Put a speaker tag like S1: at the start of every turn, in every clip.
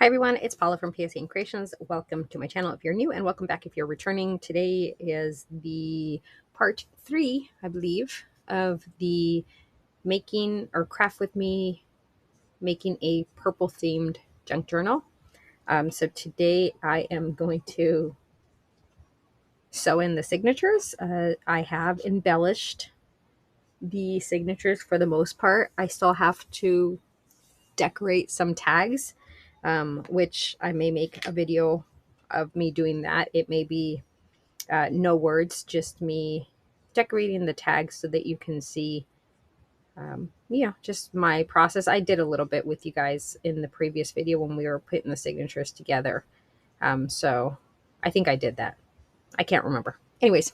S1: Hi everyone, it's Paula from PSN Creations. Welcome to my channel if you're new, and welcome back if you're returning. Today is the part 3, I believe, of the making or craft with me making a purple themed junk journal. So today I am going to sew in the signatures. I have embellished the signatures for the most part. I still have to decorate some tags, which I may make a video of me doing that. It may be no words, just me decorating the tags so that you can see, just my process. I did a little bit with you guys in the previous video when we were putting the signatures together. So I think I did that. I can't remember. Anyways,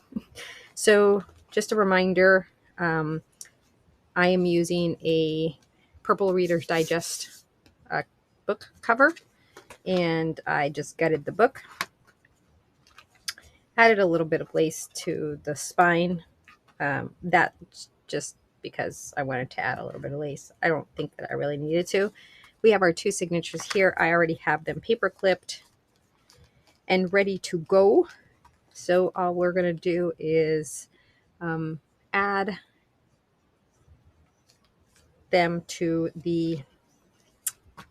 S1: so just a reminder, I am using a Purple Reader's Digest book cover, and I just gutted the book, added a little bit of lace to the spine. That's just because I wanted to add a little bit of lace. I don't think that I really needed to. We have our 2 signatures here. I already have them paper clipped and ready to go. So all we're going to do is add them to the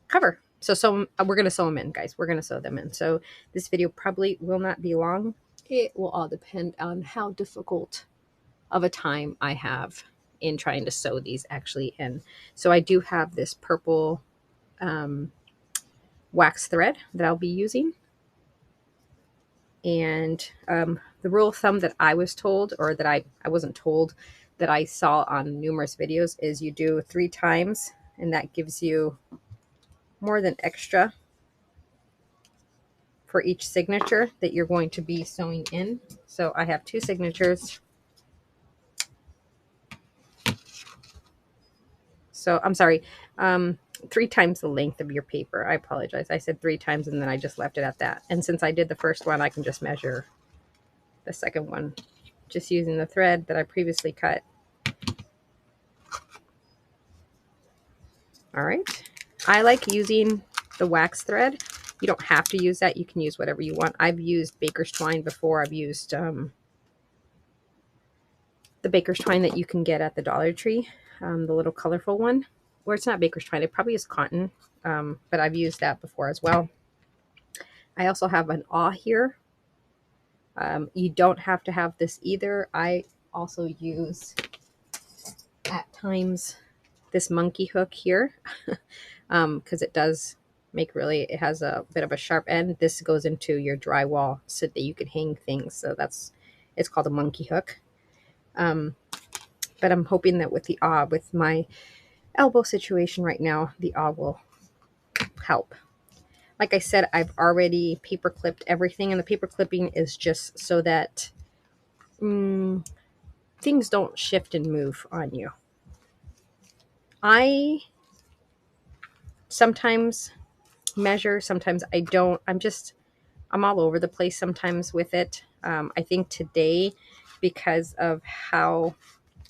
S1: cover. So we're going to sew them in, guys. We're going to sew them in. So this video probably will not be long. It will all depend on how difficult of a time I have in trying to sew these actually in. So I do have this purple wax thread that I'll be using. And the rule of thumb that I was told, or that I wasn't told, that I saw on numerous videos, is you do 3 times, and that gives you more than extra for each signature that you're going to be sewing in. So I have 2 signatures. So I'm sorry, 3 times the length of your paper. I apologize. I said 3 times and then I just left it at that. And since I did the first one, I can just measure the second one just using the thread that I previously cut. All right. I like using the wax thread. You don't have to use that. You can use whatever you want. I've used baker's twine before. I've used the baker's twine that you can get at the Dollar Tree, the little colorful one. Or it's not baker's twine. It probably is cotton, but I've used that before as well. I also have an awl here. You don't have to have this either. I also use, at times, this monkey hook here because it does make it has a bit of a sharp end. This goes into your drywall so that you can hang things. So it's called a monkey hook. But I'm hoping that with my elbow situation right now, the awl will help. Like I said, I've already paper clipped everything, and the paper clipping is just so that things don't shift and move on you. I sometimes measure, sometimes I don't. I'm all over the place sometimes with it. I think today, because of how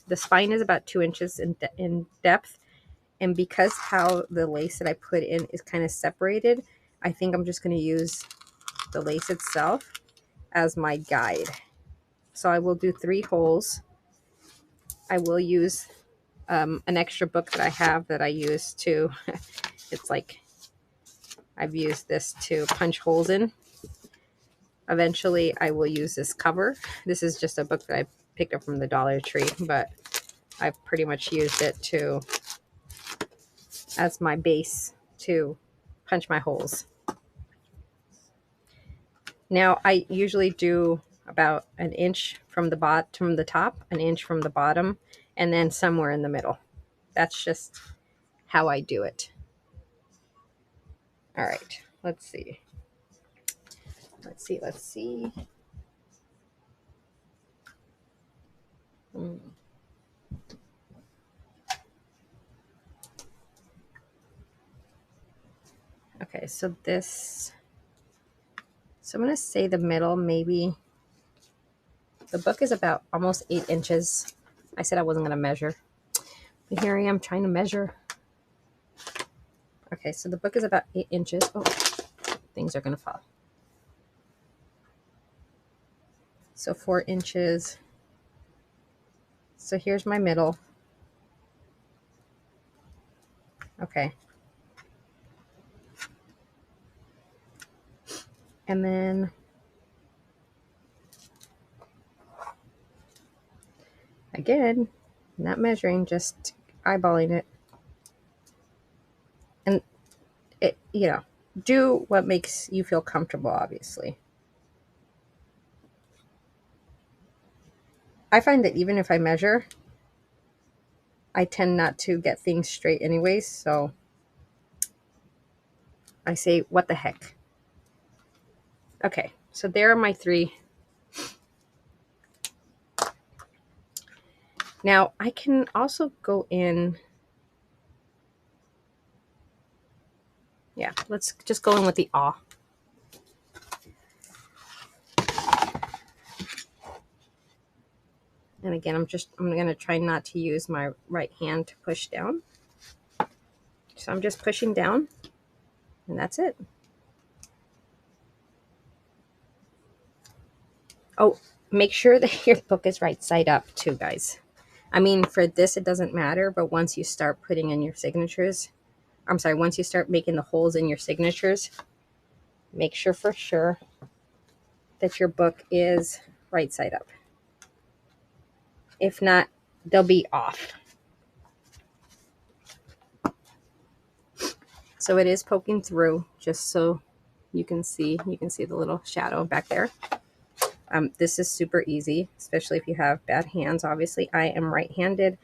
S1: the spine is about 2 inches in depth, and because how the lace that I put in is kind of separated, I think I'm just going to use the lace itself as my guide. So I will do 3 holes. I will use an extra book that I have that I use to, it's like, I've used this to punch holes in. Eventually I will use this cover. This is just a book that I picked up from the Dollar Tree, but I've pretty much used it as my base to punch my holes. Now I usually do about 1 inch from the top, 1 inch from the bottom, and then somewhere in the middle. That's just how I do it. All right, let's see. Okay, so I'm going to say the middle, maybe. The book is about almost 8 inches. I said I wasn't going to measure, but here I am trying to measure. Okay, so the book is about 8 inches. Oh, things are going to fall. So 4 inches. So here's my middle. Okay. And then again, not measuring, just eyeballing it. And it, you know, do what makes you feel comfortable, obviously. I find that even if I measure, I tend not to get things straight anyways, so I say, what the heck? Okay, so there are my 3. Now, I can also go in. Yeah, let's just go in with the awe. And again, I'm going to try not to use my right hand to push down. So I'm just pushing down, and that's it. Oh, make sure that your book is right side up too, guys. I mean, for this, it doesn't matter, but once you start putting in your signatures, I'm sorry, once you start making the holes in your signatures, make sure for sure that your book is right side up. If not, they'll be off. So it is poking through, just so you can see the little shadow back there. This is super easy, especially if you have bad hands. Obviously, I am right-handed,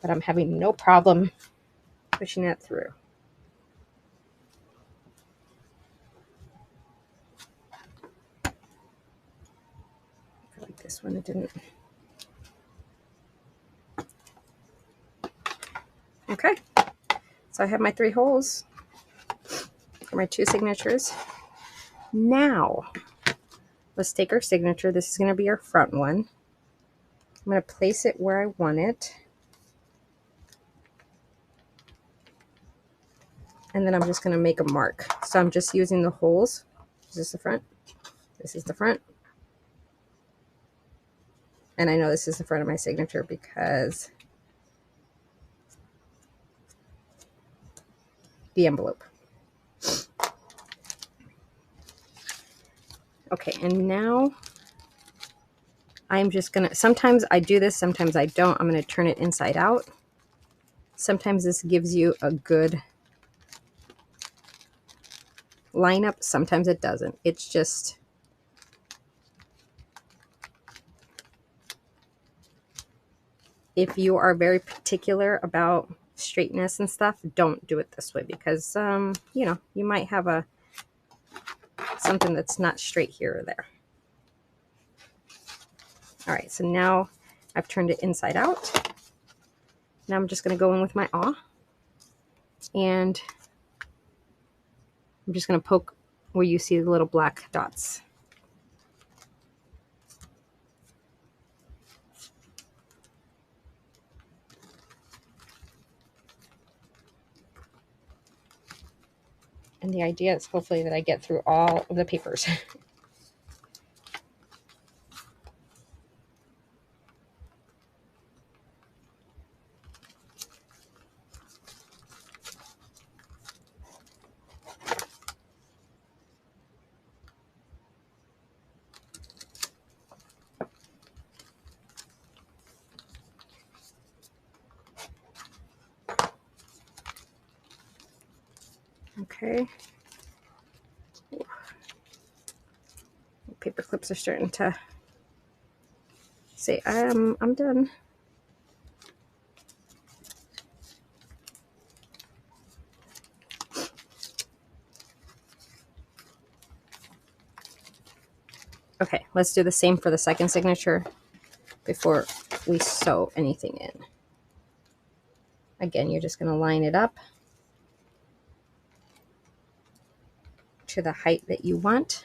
S1: but I'm having no problem pushing that through. I feel like this one, it didn't. Okay, so I have my 3 holes for my 2 signatures. Now, let's take our signature. This is going to be our front one. I'm going to place it where I want it. And then I'm just going to make a mark. So I'm just using the holes. Is this the front? This is the front. And I know this is the front of my signature because the envelope. Okay, and now I'm just going to, sometimes I do this, sometimes I don't. I'm going to turn it inside out. Sometimes this gives you a good lineup. Sometimes it doesn't. It's just, if you are very particular about straightness and stuff, don't do it this way because, you know, you might have something that's not straight here or there. All right, so now I've turned it inside out. Now I'm just going to go in with my awl, and I'm just going to poke where you see the little black dots. And the idea is hopefully that I get through all of the papers. Okay. Paper clips are starting to say, I'm done. Okay, let's do the same for the second signature before we sew anything in. Again, you're just going to line it up to the height that you want.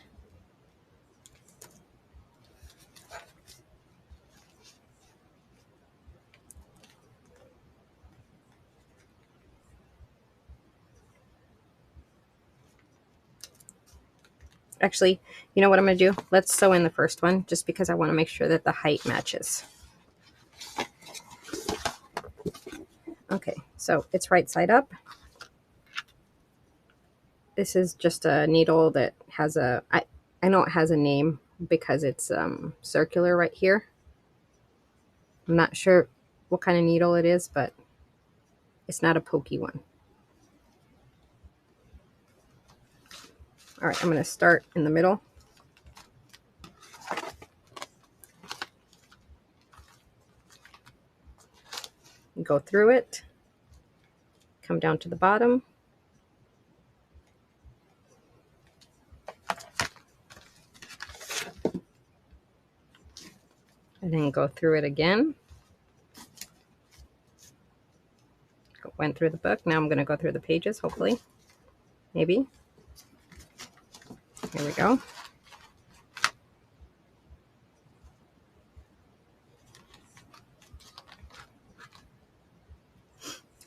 S1: Actually, you know what I'm going to do? Let's sew in the first one just because I want to make sure that the height matches. Okay, so it's right side up. This is just a needle that has a, I know it has a name because it's circular right here. I'm not sure what kind of needle it is, but it's not a pokey one. All right, I'm going to start in the middle. Go through it, come down to the bottom. And then go through it again. Went through the book. Now I'm going to go through the pages, hopefully. Maybe. Here we go.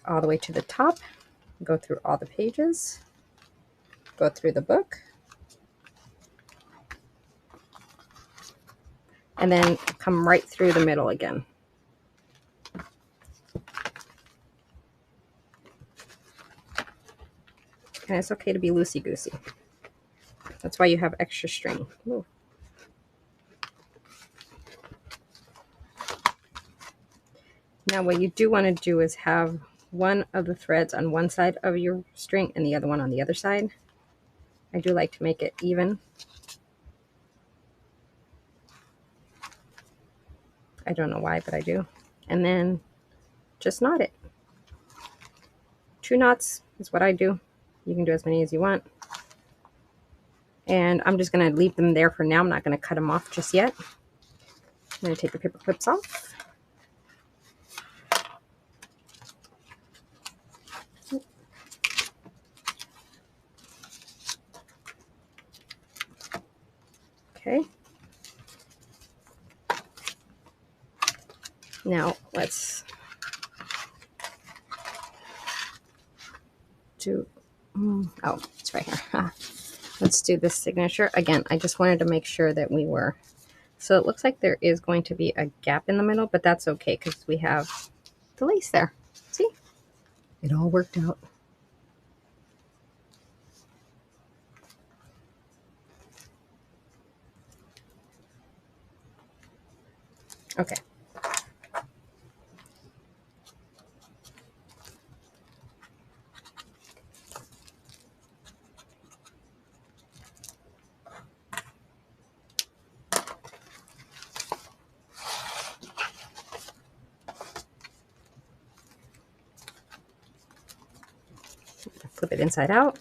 S1: All the way to the top. Go through all the pages. Go through the book. And then come right through the middle again. And it's okay to be loosey-goosey. That's why you have extra string. Ooh. Now what you do want to do is have one of the threads on one side of your string and the other one on the other side. I do like to make it even. I don't know why, but I do. And then just knot it. 2 knots is what I do. You can do as many as you want. And I'm just going to leave them there for now. I'm not going to cut them off just yet. I'm going to take the paper clips off. Okay. Now let's do, oh, it's right here. Let's do this signature. Again, I just wanted to make sure that we were, so it looks like there is going to be a gap in the middle, but that's okay because we have the lace there. See? It all worked out. Okay. Flip it inside out.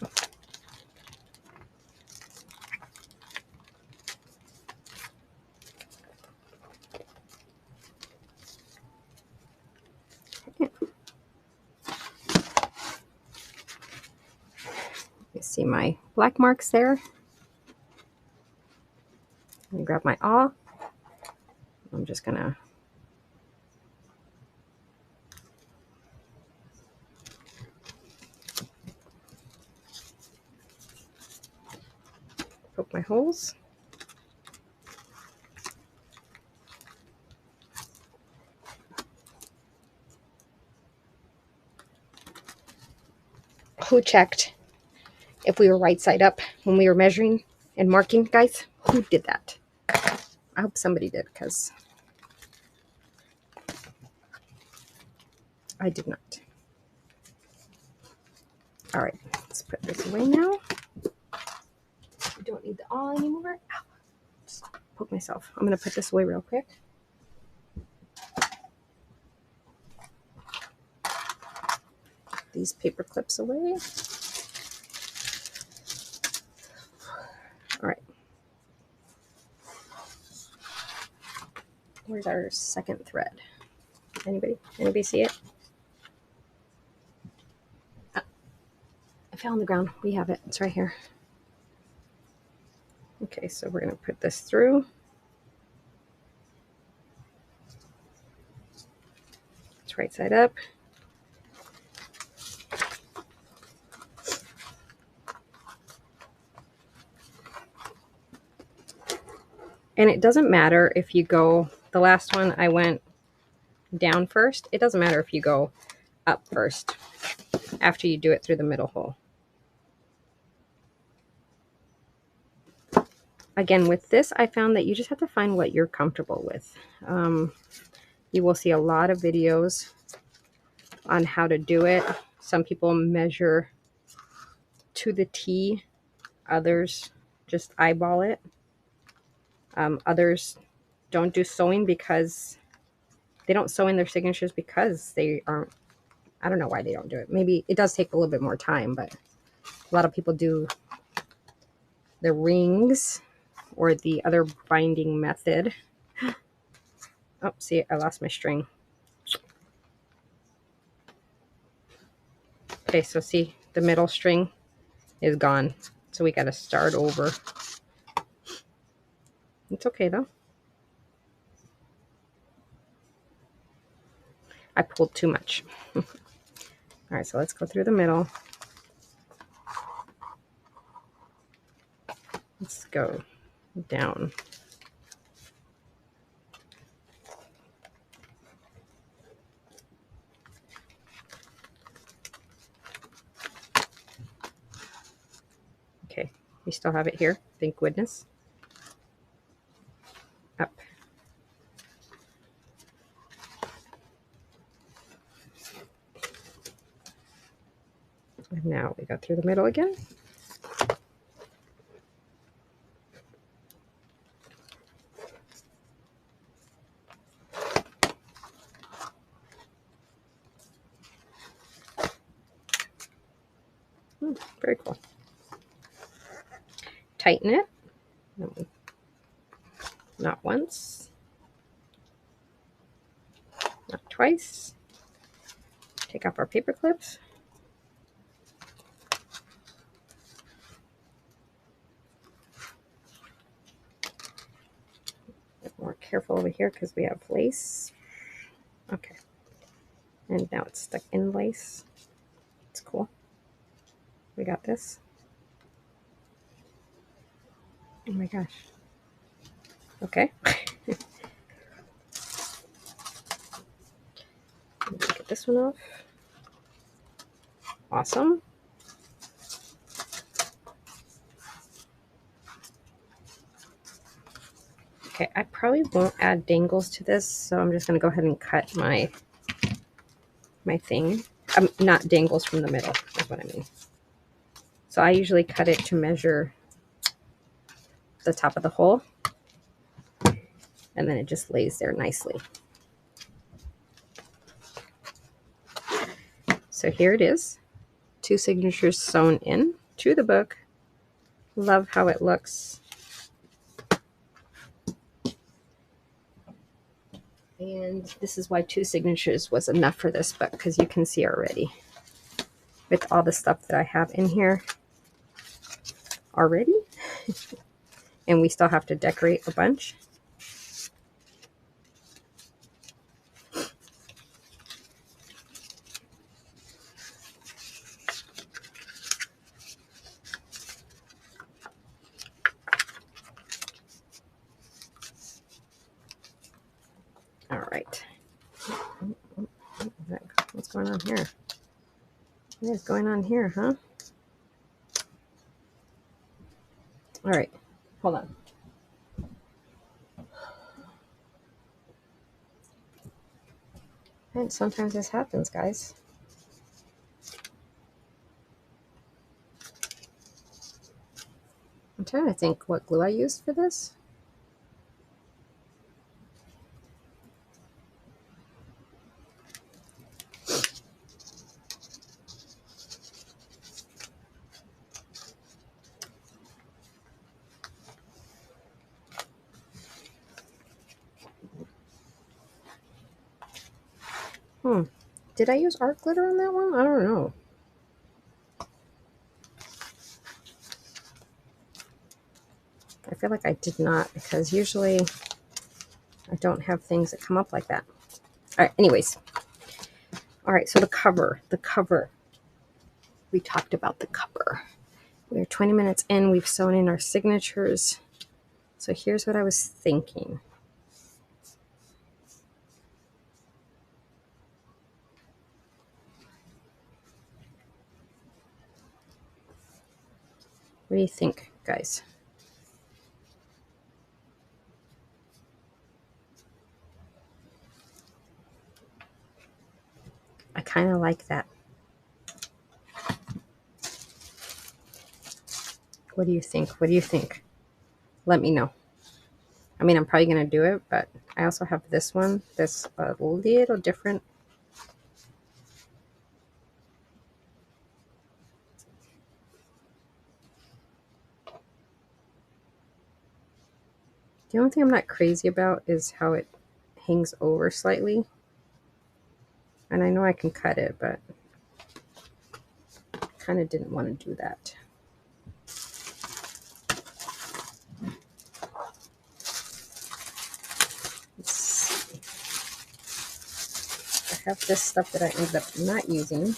S1: You see my black marks there. Let me grab my awl. I'm just gonna poke my holes. Who checked if we were right side up when we were measuring and marking, guys? Who did that? I hope somebody did, because I did not. All right, let's put this away now. We don't need the awl anymore. Ow. Just poke myself. I'm going to put this away real quick. These paper clips away. All right. Where's our second thread? Anybody see it? I fell on the ground. We have it. It's right here. Okay, so we're going to put this through. It's right side up. And it doesn't matter if you go, the last one I went down first. It doesn't matter if you go up first after you do it through the middle hole. Again, with this, I found that you just have to find what you're comfortable with. You will see a lot of videos on how to do it. Some people measure to the T. Others just eyeball it. Others don't do sewing because they don't sew in their signatures because they aren't, I don't know why they don't do it. Maybe it does take a little bit more time, but a lot of people do the rings or the other binding method. Oh, see, I lost my string. Okay, so see, the middle string is gone. So we got to start over. It's okay though. I pulled too much. All right, so let's go through the middle. Let's go down. Okay, we still have it here, thank goodness. Up. And now we go through the middle again. Very cool. Tighten it. Not once. Not twice. Take off our paper clips. More careful over here because we have lace. Okay. And now it's stuck in lace. It's cool. We got this. Oh my gosh. Okay. Get this one off. Awesome. Okay, I probably won't add dangles to this, so I'm just going to go ahead and cut my thing. Not dangles from the middle, is what I mean. So I usually cut it to measure the top of the hole, and then it just lays there nicely. So here it is. 2 signatures sewn in to the book. Love how it looks. And this is why 2 signatures was enough for this book, because you can see already with all the stuff that I have in here already. And we still have to decorate a bunch. All right. What's going on here? What is going on here, huh? All right. Hold on. And sometimes this happens, guys. I'm trying to think what glue I used for this. Did I use art glitter on that one? I don't know. I feel like I did not, because usually I don't have things that come up like that. All right, anyways. All right, so the cover. We talked about the cover. We're 20 minutes in. We've sewn in our signatures. So here's what I was thinking. What do you think, guys? I kind of like that. What do you think? What do you think? Let me know. I mean, I'm probably going to do it, but I also have this one that's a little different. The only thing I'm not crazy about is how it hangs over slightly. And I know I can cut it, but I kind of didn't want to do that. I have this stuff that I ended up not using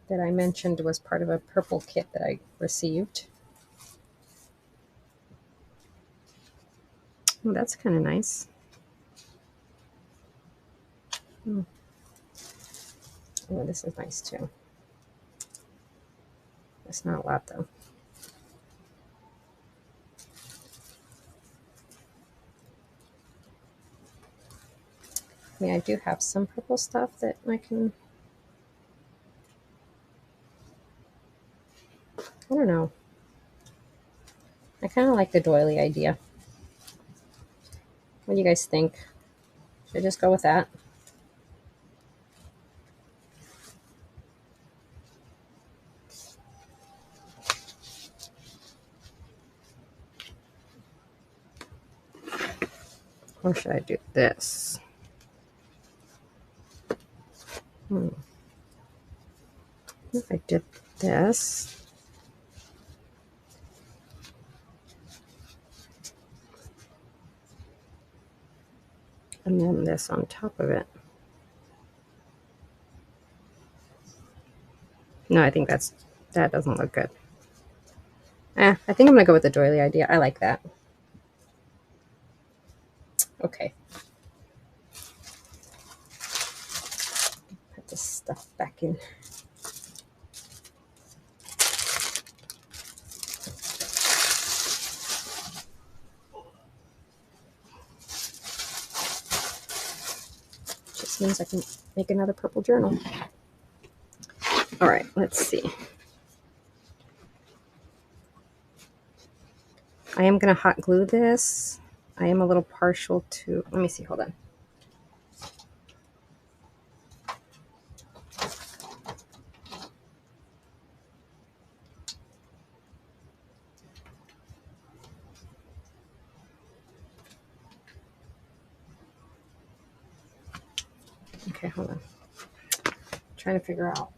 S1: that I mentioned was part of a purple kit that I received. Oh, that's kind of nice. Oh, this is nice too. It's not a lot though. I mean, I do have some purple stuff that I can... I don't know. I kind of like the doily idea. What do you guys think? Should I just go with that? Or should I do this? If I did this, and then this on top of it. No, I think that doesn't look good. I think I'm gonna go with the doily idea. I like that. Okay. Put this stuff back in. Just means I can make another purple journal. All right, let's see. I am gonna hot glue this. I am a little partial to, let me see, hold on. Okay, hold on. I'm trying to figure out.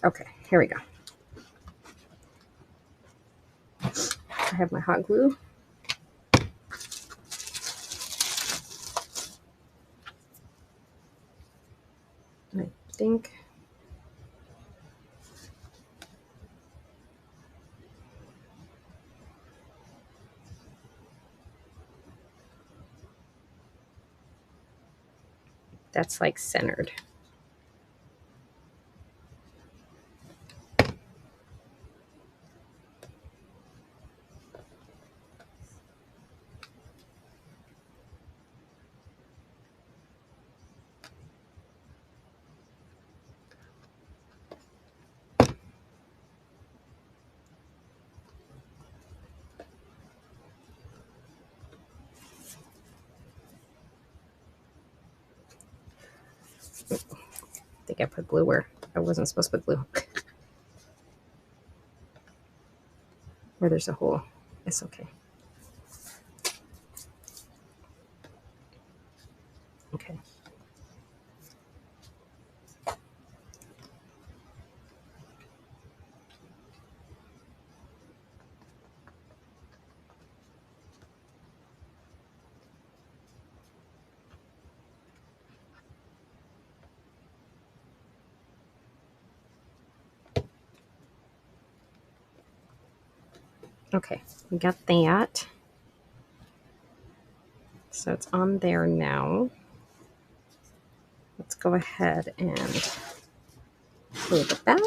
S1: Okay, here we go. I have my hot glue. I think that's like centered. I think I put glue where I wasn't supposed to put glue. Where there's a hole. It's okay. Okay. Okay, we got that. So it's on there now. Let's go ahead and glue it back.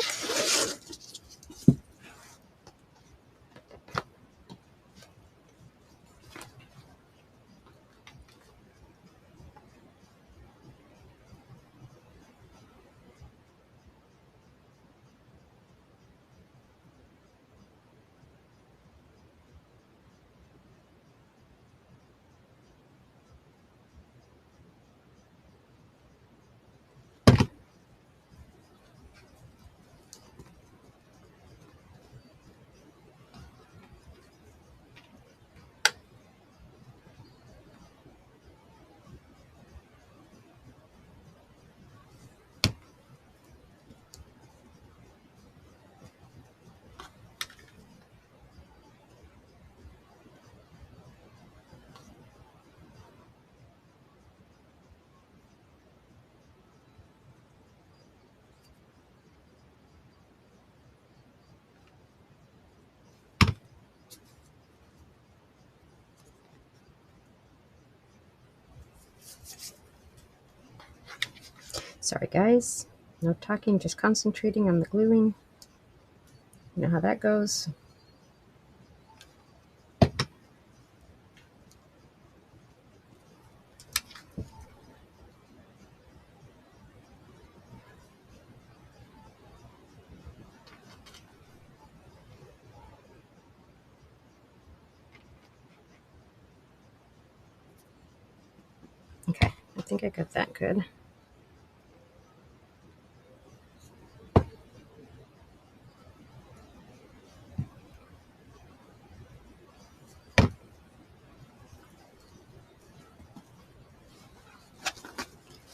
S1: Sorry guys, no talking, just concentrating on the gluing. You know how that goes. Okay, I think I got that good.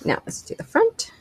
S1: Now let's do the front.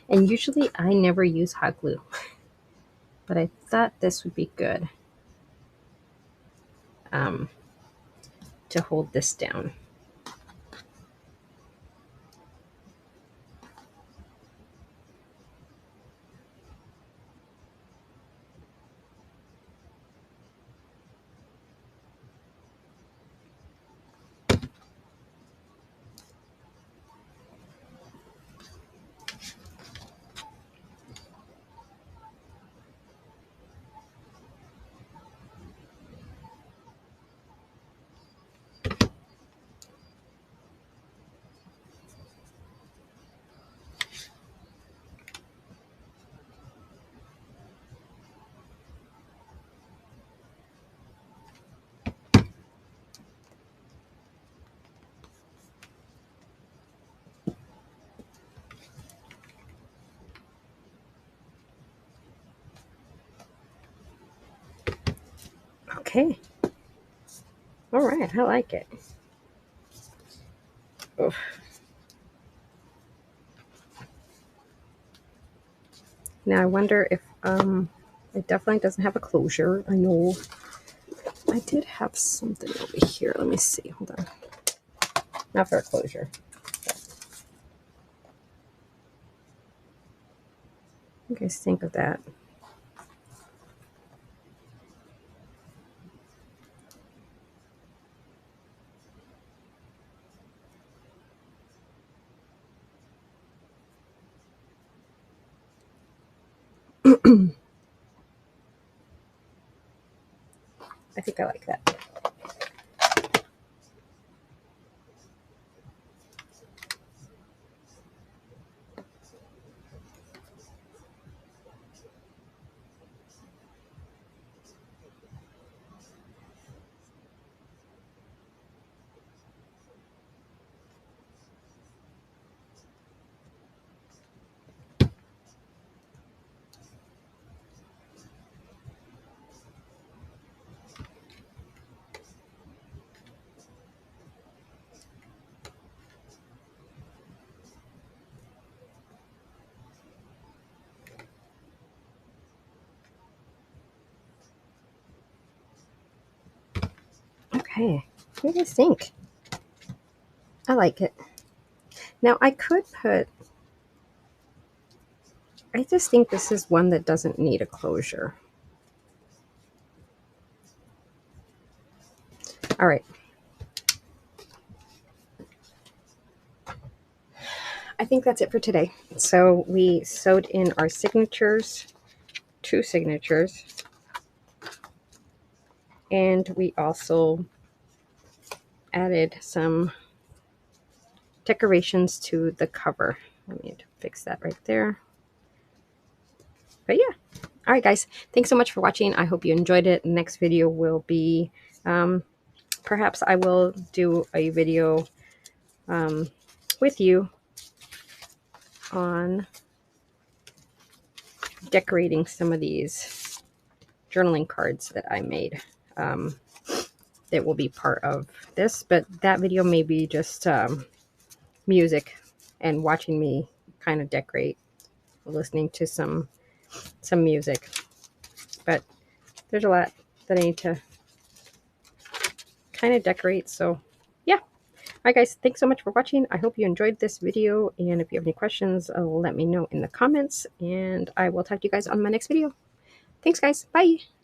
S1: And usually I never use hot glue, but I thought this would be good to hold this down. Okay. All right, I like it. Oof. Now I wonder if it definitely doesn't have a closure. I know I did have something over here. Let me see. Hold on. Not for a closure. What do you guys think of that? I think I like that. Okay, what do you guys think? I like it. Now I could put, I just think this is one that doesn't need a closure. All right. I think that's it for today. So we sewed in our signatures, 2 signatures, and we also added some decorations to the cover. Let me fix that right there. But yeah. All right, guys. Thanks so much for watching. I hope you enjoyed it. Next video will be, perhaps I will do a video with you on decorating some of these journaling cards that I made. That will be part of this, but that video may be just music and watching me kind of decorate, listening to some music. But there's a lot that I need to kind of decorate, so yeah. Alright guys, thanks so much for watching. I hope you enjoyed this video, and if you have any questions, let me know in the comments, and I will talk to you guys on my next video. Thanks guys, bye!